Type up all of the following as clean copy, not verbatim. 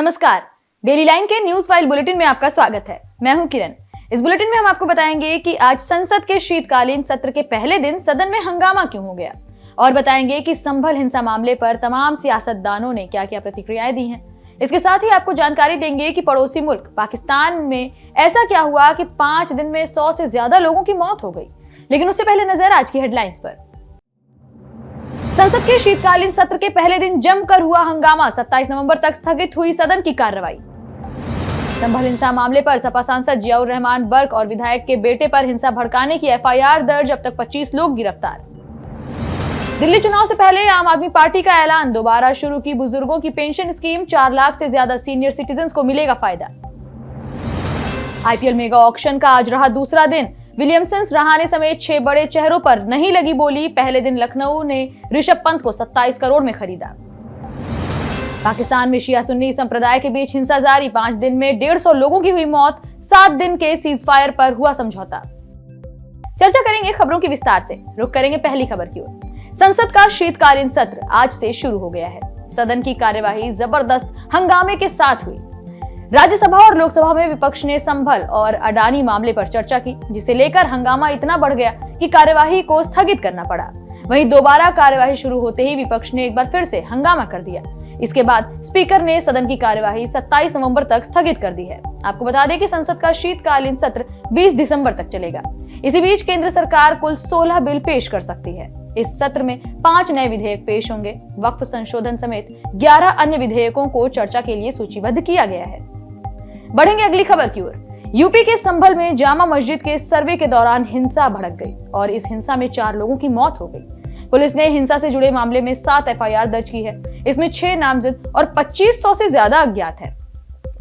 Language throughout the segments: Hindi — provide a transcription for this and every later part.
नमस्कार, डेली लाइन के न्यूज फाइल बुलेटिन में आपका स्वागत है। मैं हूं किरण। इस बुलेटिन में हम आपको बताएंगे कि आज संसद के शीतकालीन सत्र के पहले दिन सदन में हंगामा क्यों हो गया और बताएंगे कि संभल हिंसा मामले पर तमाम सियासतदानों ने क्या क्या प्रतिक्रियाएं दी हैं। इसके साथ ही आपको जानकारी देंगे कि पड़ोसी मुल्क पाकिस्तान में ऐसा क्या हुआ कि 5 दिन में 100 से ज्यादा लोगों की मौत हो गई। लेकिन उससे पहले नजर आज की हेडलाइंस पर। संसद के शीतकालीन सत्र के पहले दिन जमकर हुआ हंगामा। 27 नवंबर तक स्थगित हुई सदन की कार्रवाई। संभल हिंसा मामले पर सपा सांसद जियाउर रहमान बर्क और विधायक के बेटे पर हिंसा भड़काने की एफआईआर दर्ज, अब तक 25 लोग गिरफ्तार। दिल्ली चुनाव से पहले आम आदमी पार्टी का ऐलान, दोबारा शुरू की बुजुर्गों की पेंशन स्कीम, 4 लाख से ज्यादा सीनियर सिटीजन को मिलेगा फायदा। आईपीएल मेगा ऑक्शन का आज रहा दूसरा दिन। विलियमसन, रहाणे समेत 6 बड़े चेहरों पर नहीं लगी बोली। पहले दिन लखनऊ ने ऋषभ पंत को 27 करोड़ में खरीदा। पाकिस्तान में शिया सुन्नी संप्रदाय के बीच हिंसा जारी, 5 दिन में 150 लोगों की हुई मौत। 7 दिन के सीजफायर पर हुआ समझौता। चर्चा करेंगे खबरों की विस्तार से। रुक करेंगे पहली खबर की ओर। संसद का शीतकालीन सत्र आज से शुरू हो गया है। सदन की कार्यवाही जबरदस्त हंगामे के साथ हुई। राज्यसभा और लोकसभा में विपक्ष ने संभल और अडानी मामले पर चर्चा की, जिसे लेकर हंगामा इतना बढ़ गया कि कार्यवाही को स्थगित करना पड़ा। वहीं दोबारा कार्यवाही शुरू होते ही विपक्ष ने एक बार फिर से हंगामा कर दिया। इसके बाद स्पीकर ने सदन की कार्यवाही 27 नवंबर तक स्थगित कर दी है। आपको बता दें कि संसद का शीतकालीन सत्र 20 दिसंबर तक चलेगा। इसी बीच केंद्र सरकार कुल 16 बिल पेश कर सकती है। इस सत्र में 5 नए विधेयक पेश होंगे। वक्फ संशोधन समेत 11 अन्य विधेयकों को चर्चा के लिए सूचीबद्ध किया गया है। बढ़ेंगे अगली खबर की ओर। यूपी के संभल में जामा मस्जिद के सर्वे के दौरान हिंसा भड़क गई और इस हिंसा में 4 लोगों की मौत हो गई। पुलिस ने हिंसा से जुड़े मामले में 7 एफआईआर दर्ज की है। इसमें 6 नामजद और 2500 से ज्यादा अज्ञात हैं।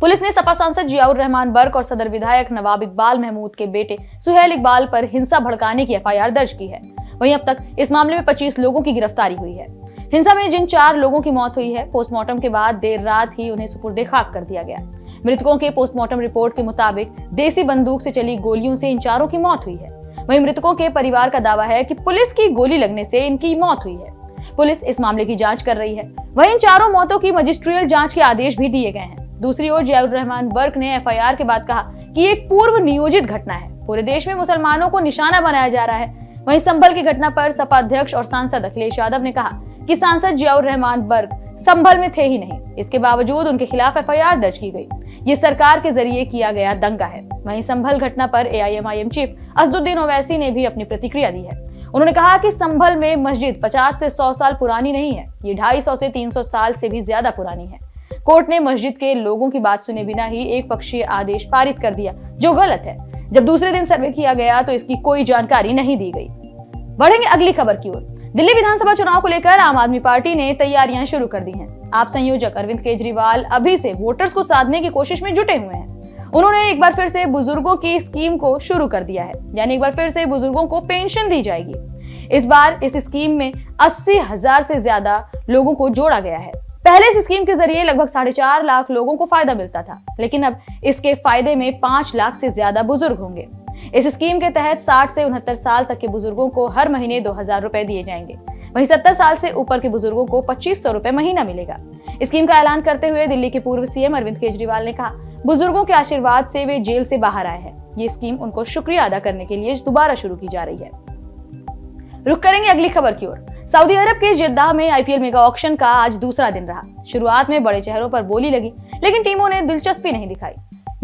पुलिस ने सपा सांसद जियाउर रहमान बर्क और सदर विधायक नवाब इकबाल महमूद के बेटे सुहेल इकबाल पर हिंसा भड़काने की एफआईआर दर्ज की है। वहीं अब तक इस मामले में 25 लोगों की गिरफ्तारी हुई है। हिंसा में जिन 4 लोगों की मौत हुई है, पोस्टमार्टम के बाद देर रात ही उन्हें सुपुर्दे खाक कर दिया गया। मृतकों के पोस्टमार्टम रिपोर्ट के मुताबिक देसी बंदूक से चली गोलियों से इन 4 की मौत हुई है। वहीं मृतकों के परिवार का दावा है कि पुलिस की गोली लगने से इनकी मौत हुई है। पुलिस इस मामले की जांच कर रही है। वहीं इन 4 मौतों की मजिस्ट्रियल जांच के आदेश भी दिए गए हैं। दूसरी ओर जियाउर रहमान बर्क ने एफआईआर के बाद कहा कि एक पूर्व नियोजित घटना है। पूरे देश में मुसलमानों को निशाना बनाया जा रहा है। वहीं संभल की घटना पर सपा अध्यक्ष और सांसद अखिलेश यादव ने कहा कि सांसद जियाउर रहमान बर्क संभल में थे ही नहीं, इसके बावजूद उनके खिलाफ एफआईआर दर्ज की गई। ये सरकार के जरिए किया गया दंगा है। वहीं संभल घटना पर एआईएमआईएम चीफ असदुद्दीन ओवैसी ने भी अपनी प्रतिक्रिया दी है। उन्होंने कहा कि संभल में मस्जिद 50 से 100 साल पुरानी नहीं है, ये 250 से 300 साल से भी ज्यादा पुरानी है। कोर्ट ने मस्जिद के लोगों की बात सुने बिना ही एक पक्षीय आदेश पारित कर दिया, जो गलत है। जब दूसरे दिन सर्वे किया गया तो इसकी कोई जानकारी नहीं दी गई। बढ़ेंगे अगली खबर की ओर। दिल्ली विधानसभा चुनाव को लेकर आम आदमी पार्टी ने तैयारियां शुरू कर दी हैं। आप संयोजक अरविंद केजरीवाल अभी से वोटर्स को साधने की कोशिश में जुटे हुए हैं। उन्होंने एक बार फिर से बुजुर्गों की स्कीम को शुरू कर दिया है, यानी एक बार फिर से बुजुर्गों को पेंशन दी जाएगी। इस बार इस स्कीम में 80,000 से ज्यादा लोगों को जोड़ा गया है। पहले इस स्कीम के जरिए लगभग 4.5 लाख लोगों को फायदा मिलता था, लेकिन अब इसके फायदे में 5 लाख से ज्यादा बुजुर्ग होंगे। इस स्कीम के तहत 60 से 69 साल तक के बुजुर्गों को हर महीने 2000 रुपए दिए जाएंगे। वहीं 70 साल से ऊपर के बुजुर्गों को 2500 रुपए महीना मिलेगा। स्कीम का ऐलान करते हुए दिल्ली के पूर्व सीएम अरविंद केजरीवाल ने कहा, बुजुर्गों के आशीर्वाद से वे जेल से बाहर आए हैं। ये स्कीम उनको शुक्रिया अदा करने के लिए दोबारा शुरू की जा रही है। रुक करेंगे अगली खबर की ओर। सऊदी अरब के जिद्दाह में आईपीएल मेगा ऑक्शन का आज दूसरा दिन रहा। शुरुआत में बड़े चेहरों पर बोली लगी, लेकिन टीमों ने दिलचस्पी नहीं दिखाई।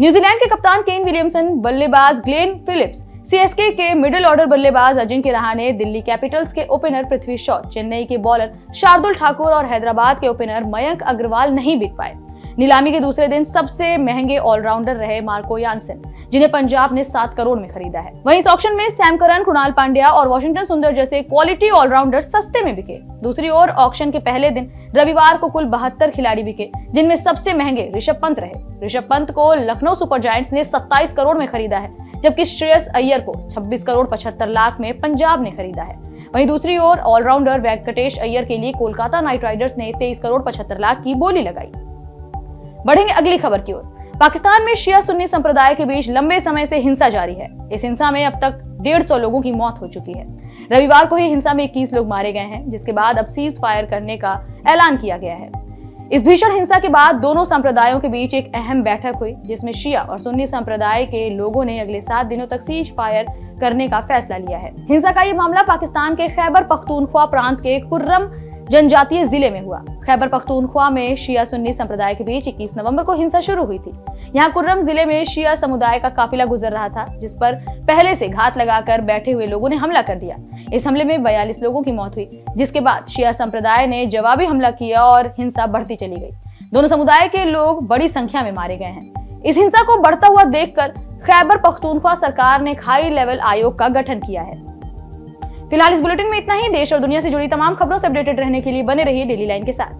न्यूजीलैंड के कप्तान केन विलियमसन, बल्लेबाज ग्लेन फिलिप्स, सीएसके के मिडिल ऑर्डर बल्लेबाज अजिंक्य रहाणे, दिल्ली कैपिटल्स के ओपनर पृथ्वी शॉ, चेन्नई के बॉलर शार्दुल ठाकुर और हैदराबाद के ओपनर मयंक अग्रवाल नहीं बिक पाए। नीलामी के दूसरे दिन सबसे महंगे ऑलराउंडर रहे मार्को यानसेन, जिन्हें पंजाब ने 7 करोड़ में खरीदा है। वहीं इस ऑक्शन में सैम करन, कृणाल पांड्या और वॉशिंगटन सुंदर जैसे क्वालिटी ऑलराउंडर सस्ते में बिके। दूसरी ओर ऑक्शन के पहले दिन रविवार को कुल 72 खिलाड़ी बिके, जिनमें सबसे महंगे ऋषभ पंत रहे। ऋषभ पंत को लखनऊ सुपर जायंट्स ने 27 करोड़ में खरीदा है, जबकि श्रेयस अय्यर को 26 करोड़ 75 लाख में पंजाब ने खरीदा है। वहीं दूसरी ओर ऑलराउंडर वेंकटेश अय्यर के लिए कोलकाता नाइट राइडर्स ने 23 करोड़ 75 लाख की बोली लगाई। बढ़ेंगे अगली खबर की ओर। पाकिस्तान में शिया सुन्नी संप्रदाय के बीच लंबे समय से हिंसा जारी है। इस हिंसा में अब तक 150 लोगों की मौत हो चुकी है। रविवार को ही हिंसा में 21 लोग मारे गए हैं, जिसके बाद अब सीज फायर करने का ऐलान किया गया है। इस भीषण हिंसा के बाद दोनों संप्रदायों के बीच एक अहम बैठक हुई, जिसमें शिया और सुन्नी संप्रदाय के लोगों ने अगले 7 दिनों तक सीज फायर करने का फैसला लिया है। हिंसा का ये मामला पाकिस्तान के खैबर पख्तूनख्वा प्रांत के खुर्रम जनजातीय जिले में हुआ। खैबर पख्तूनख्वा में शिया सुन्नी संप्रदाय के बीच 21 नवंबर को हिंसा शुरू हुई थी। यहाँ कुर्रम जिले में शिया समुदाय का काफिला गुजर रहा था, जिस पर पहले से घात लगाकर बैठे हुए लोगों ने हमला कर दिया। इस हमले में 42 लोगों की मौत हुई, जिसके बाद शिया संप्रदाय ने जवाबी हमला किया और हिंसा बढ़ती चली गई। दोनों समुदाय के लोग बड़ी संख्या में मारे गए हैं। इस हिंसा को बढ़ता हुआ देखकर खैबर पख्तूनख्वा सरकार ने एक हाई लेवल आयोग का गठन किया है। फिलहाल इस बुलेटिन में इतना ही। देश और दुनिया से जुड़ी तमाम खबरों से अपडेटेड रहने के लिए बने रहिए डेली लाइन के साथ।